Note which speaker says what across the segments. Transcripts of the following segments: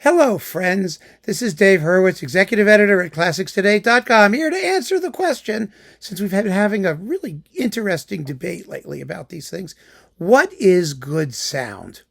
Speaker 1: Hello, friends. This is Dave Hurwitz, executive editor at ClassicsToday.com, here to answer the question, since we've been having a really interesting debate lately about these things. What is good sound?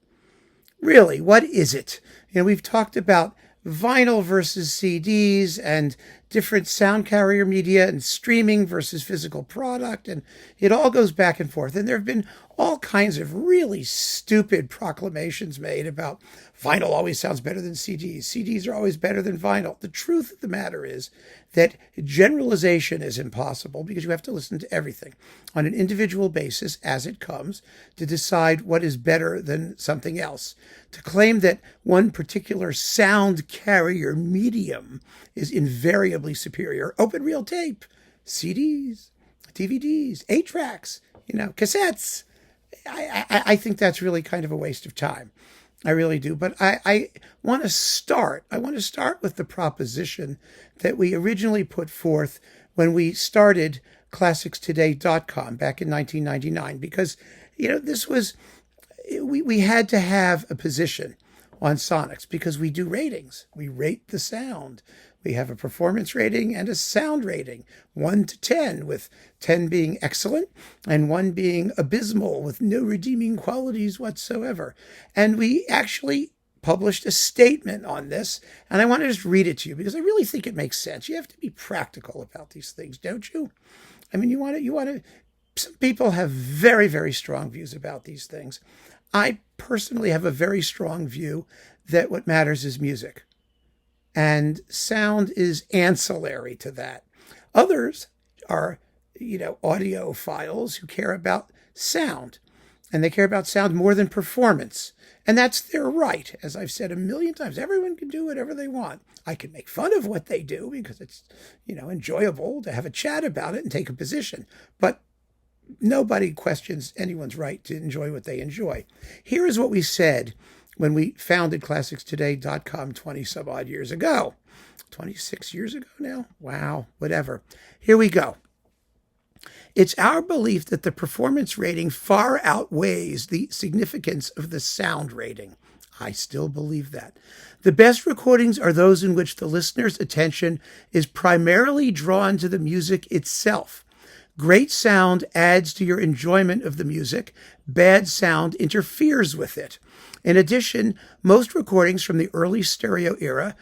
Speaker 1: Really, what is it? We've talked about vinyl versus CDs and different sound carrier media and streaming versus physical product, and it all goes back and forth. And there have been all kinds of really stupid proclamations made about vinyl always sounds better than CDs. CDs are always better than vinyl. The truth of the matter is that generalization is impossible because you have to listen to everything on an individual basis as it comes to decide what is better than something else. To claim that one particular sound carrier medium is invariably superior, open reel tape, CDs, DVDs, 8-tracks, cassettes, I think that's really kind of a waste of time. I really do. But I want to start with the proposition that we originally put forth when we started ClassicsToday.com back in 1999, because, this was, we had to have a position on Sonics because we do ratings. We rate the sound. We have a performance rating and a sound rating, 1 to 10, with 10 being excellent and 1 being abysmal with no redeeming qualities whatsoever. And we actually published a statement on this, and I want to just read it to you because I really think it makes sense. You have to be practical about these things, don't you? I mean, you want to. Some people have very, very strong views about these things. I personally have a very strong view that what matters is music. And sound is ancillary to that. Others are, audiophiles who care about sound. And they care about sound more than performance. And that's their right. As I've said a million times, everyone can do whatever they want. I can make fun of what they do because it's, enjoyable to have a chat about it and take a position. But nobody questions anyone's right to enjoy what they enjoy. Here is what we said when we founded ClassicsToday.com 20 some odd years ago. 26 years ago now? Wow, whatever. Here we go. It's our belief that the performance rating far outweighs the significance of the sound rating. I still believe that. The best recordings are those in which the listener's attention is primarily drawn to the music itself. Great sound adds to your enjoyment of the music. Bad sound interferes with it. In addition, most recordings from the early stereo era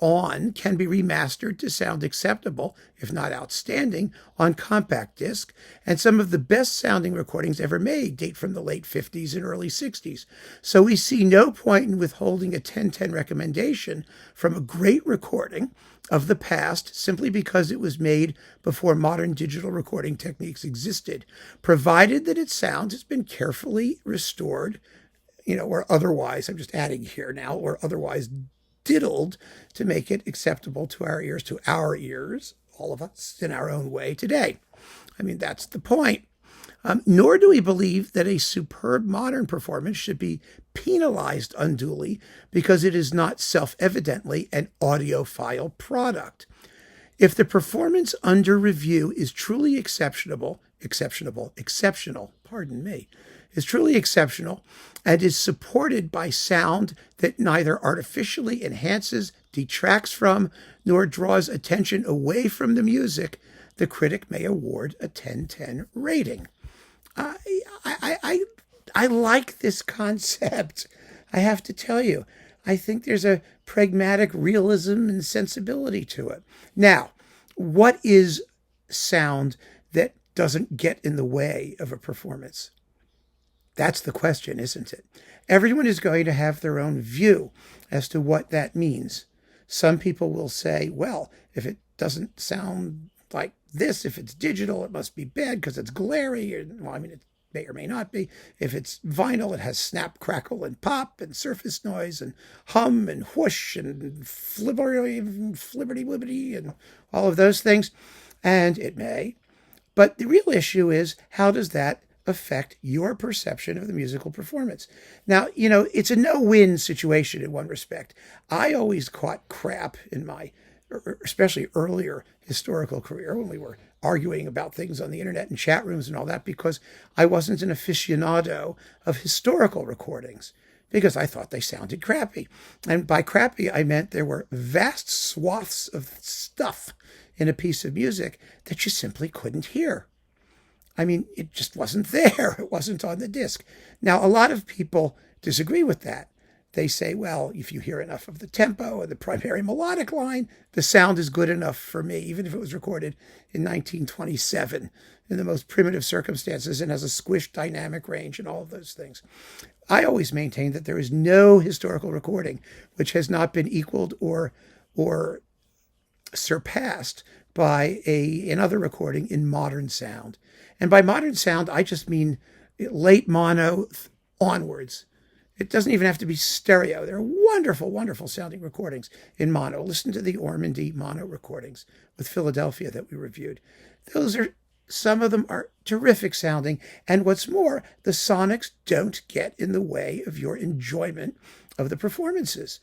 Speaker 1: on, can be remastered to sound acceptable, if not outstanding, on compact disc, and some of the best sounding recordings ever made date from the late 50s and early 60s. So we see no point in withholding a 10/10 recommendation from a great recording of the past simply because it was made before modern digital recording techniques existed, provided that its sound has been carefully restored, or otherwise, I'm just adding here now, or otherwise diddled to make it acceptable to our ears, all of us in our own way today. I mean, that's the point. Nor do we believe that a superb modern performance should be penalized unduly because it is not self-evidently an audiophile product. If the performance under review is truly exceptional, and is supported by sound that neither artificially enhances, detracts from, nor draws attention away from the music, the critic may award a 10/10 rating. I like this concept. I have to tell you, I think there's a pragmatic realism and sensibility to it. Now, what is sound that doesn't get in the way of a performance? That's the question, isn't it? Everyone is going to have their own view as to what that means. Some people will say, well, if it doesn't sound like this, if it's digital, it must be bad because it's glary. It may or may not be. If it's vinyl, it has snap, crackle, and pop, and surface noise, and hum, and whoosh, and flibberty-blibbity, and all of those things. And it may. But the real issue is, how does that affect your perception of the musical performance? Now, it's a no-win situation in one respect. I always caught crap in my, especially earlier historical career when we were arguing about things on the internet and chat rooms and all that, because I wasn't an aficionado of historical recordings. because I thought they sounded crappy. And by crappy, I meant there were vast swaths of stuff in a piece of music that you simply couldn't hear. I mean, it just wasn't there. It wasn't on the disc. Now, a lot of people disagree with that. They say, well, if you hear enough of the tempo or the primary melodic line, the sound is good enough for me, even if it was recorded in 1927 in the most primitive circumstances and has a squished dynamic range and all of those things. I always maintain that there is no historical recording which has not been equaled or surpassed by another recording in modern sound. And by modern sound, I just mean late mono onwards. It doesn't even have to be stereo. There are wonderful, wonderful sounding recordings in mono. Listen to the Ormandy mono recordings with Philadelphia that we reviewed. Some of them are terrific sounding. And what's more, the sonics don't get in the way of your enjoyment of the performances.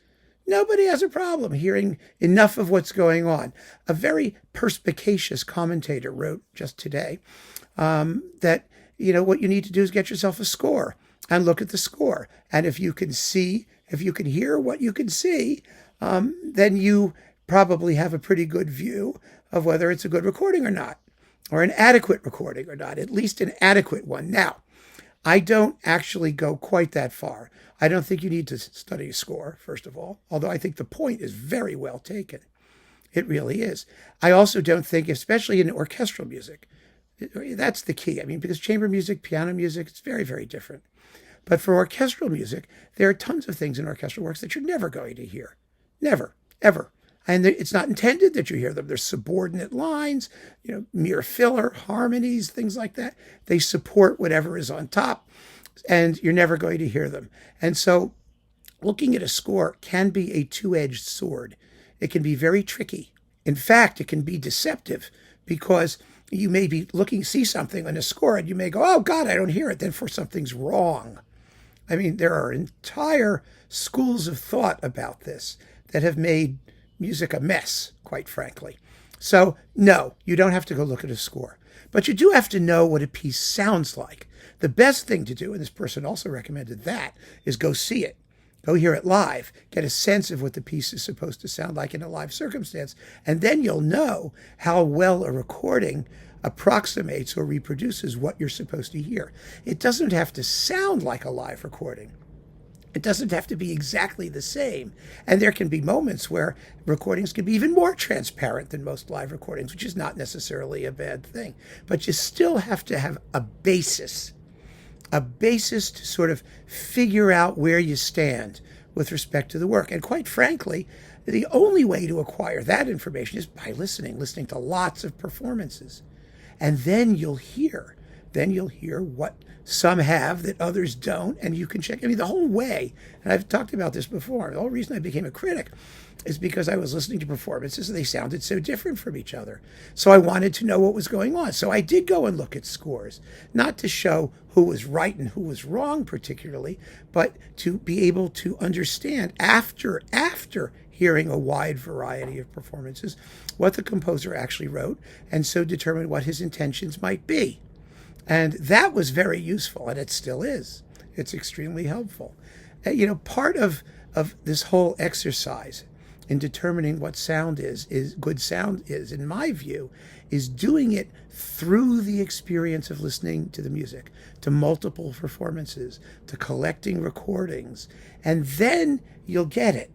Speaker 1: Nobody has a problem hearing enough of what's going on. A very perspicacious commentator wrote just today that, what you need to do is get yourself a score and look at the score. And if you can hear what you can see, then you probably have a pretty good view of whether it's a good recording or not, or an adequate recording or not, at least an adequate one. Now, I don't actually go quite that far. I don't think you need to study a score, first of all, although I think the point is very well taken. It really is. I also don't think, especially in orchestral music, that's the key. I mean, because chamber music, piano music, it's very, very different. But for orchestral music, there are tons of things in orchestral works that you're never going to hear. Never, ever. And it's not intended that you hear them. There's subordinate lines, mere filler, harmonies, things like that. They support whatever is on top, and you're never going to hear them. And so looking at a score can be a two-edged sword. It can be very tricky. In fact, it can be deceptive because you may be see something on a score and you may go, oh God, I don't hear it. Therefore, something's wrong. I mean, there are entire schools of thought about this that have made music a mess, quite frankly. So, no, you don't have to go look at a score. But you do have to know what a piece sounds like. The best thing to do, and this person also recommended that, is go see it. Go hear it live. Get a sense of what the piece is supposed to sound like in a live circumstance. And then you'll know how well a recording approximates or reproduces what you're supposed to hear. It doesn't have to sound like a live recording. It doesn't have to be exactly the same. And there can be moments where recordings can be even more transparent than most live recordings, which is not necessarily a bad thing. But you still have to have a basis to sort of figure out where you stand with respect to the work. And quite frankly, the only way to acquire that information is by listening to lots of performances. And then you'll hear what some have that others don't, and you can check. I mean, the whole way, and I've talked about this before, the whole reason I became a critic is because I was listening to performances and they sounded so different from each other. So I wanted to know what was going on. So I did go and look at scores, not to show who was right and who was wrong particularly, but to be able to understand after hearing a wide variety of performances what the composer actually wrote, and so determine what his intentions might be. And that was very useful, and it still is. It's extremely helpful. Part of this whole exercise in determining what good sound is, in my view, is doing it through the experience of listening to the music, to multiple performances, to collecting recordings, and then you'll get it.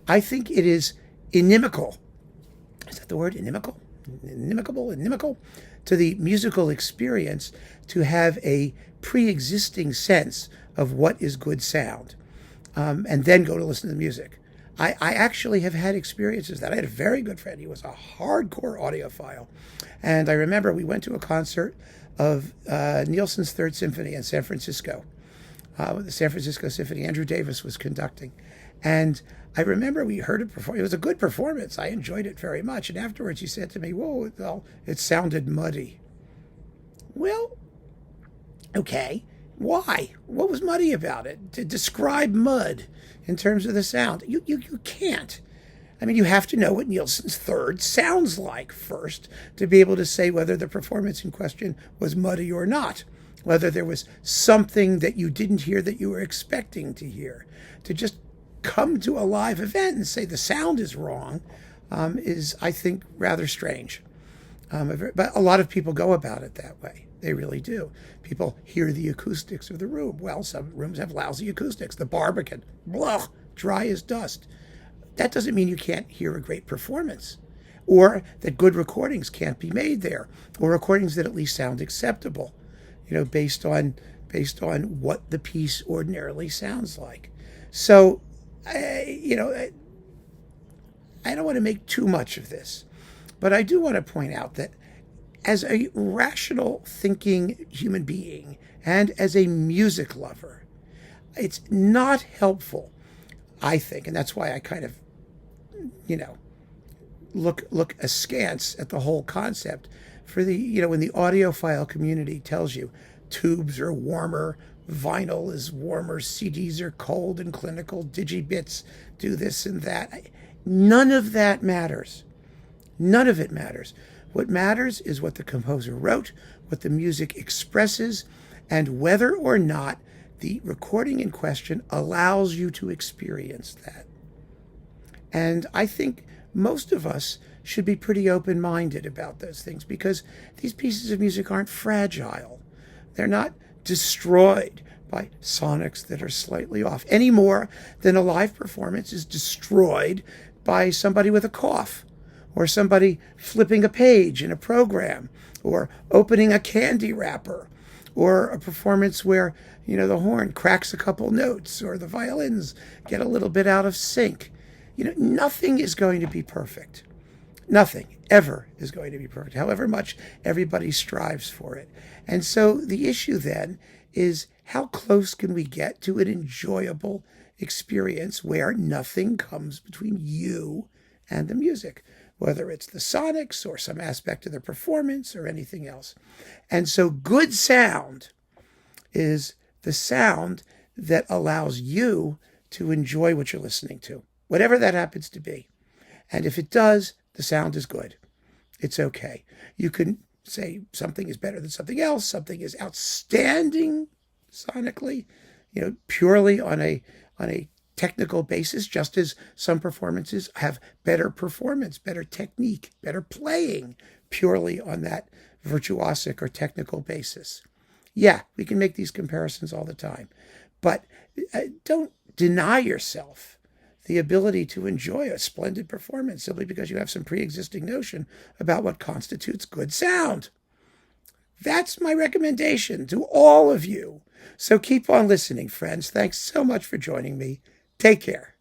Speaker 1: I think it is inimical. Is that the word? Inimical? Inimical to the musical experience to have a pre-existing sense of what is good sound, and then go to listen to the music. I actually have had experiences that. I had a very good friend. He was a hardcore audiophile. And I remember we went to a concert of Nielsen's Third Symphony in San Francisco, the San Francisco Symphony. Andrew Davis was conducting. And I remember we heard it perform. It was a good performance. I enjoyed it very much. And afterwards he said to me, well, it sounded muddy. Well, okay. Why? What was muddy about it? To describe mud in terms of the sound, you can't. I mean, you have to know what Nielsen's Third sounds like first to be able to say whether the performance in question was muddy or not. whether there was something that you didn't hear that you were expecting to hear. To just come to a live event and say the sound is wrong is, I think, rather strange. But a lot of people go about it that way. They really do. People hear the acoustics of the room. Well, some rooms have lousy acoustics. The Barbican, blah, dry as dust. That doesn't mean you can't hear a great performance, or that good recordings can't be made there, or recordings that at least sound acceptable, based on what the piece ordinarily sounds like. So, I don't want to make too much of this, but I do want to point out that as a rational thinking human being and as a music lover, it's not helpful, I think, and that's why I kind of, look askance at the whole concept for the, when the audiophile community tells you tubes are warmer, vinyl is warmer, CDs are cold and clinical, digibits do this and that. None of that matters. None of it matters. What matters is what the composer wrote, what the music expresses, and whether or not the recording in question allows you to experience that. And I think most of us should be pretty open-minded about those things, because these pieces of music aren't fragile. They're not destroyed by sonics that are slightly off, any more than a live performance is destroyed by somebody with a cough, or somebody flipping a page in a program, or opening a candy wrapper, or a performance where, the horn cracks a couple notes, or the violins get a little bit out of sync. Nothing is going to be perfect. Nothing ever is going to be perfect, however much everybody strives for it. And so the issue then is, how close can we get to an enjoyable experience where nothing comes between you and the music, whether it's the sonics or some aspect of the performance or anything else. And so good sound is the sound that allows you to enjoy what you're listening to, whatever that happens to be. And if it does, the sound is good. It's okay. You can say something is better than something else. Something is outstanding sonically, purely on a technical basis, just as some performances have better performance, better technique, better playing, purely on that virtuosic or technical basis. Yeah, we can make these comparisons all the time, but don't deny yourself the ability to enjoy a splendid performance simply because you have some pre-existing notion about what constitutes good sound. That's my recommendation to all of you. So keep on listening, friends. Thanks so much for joining me. Take care.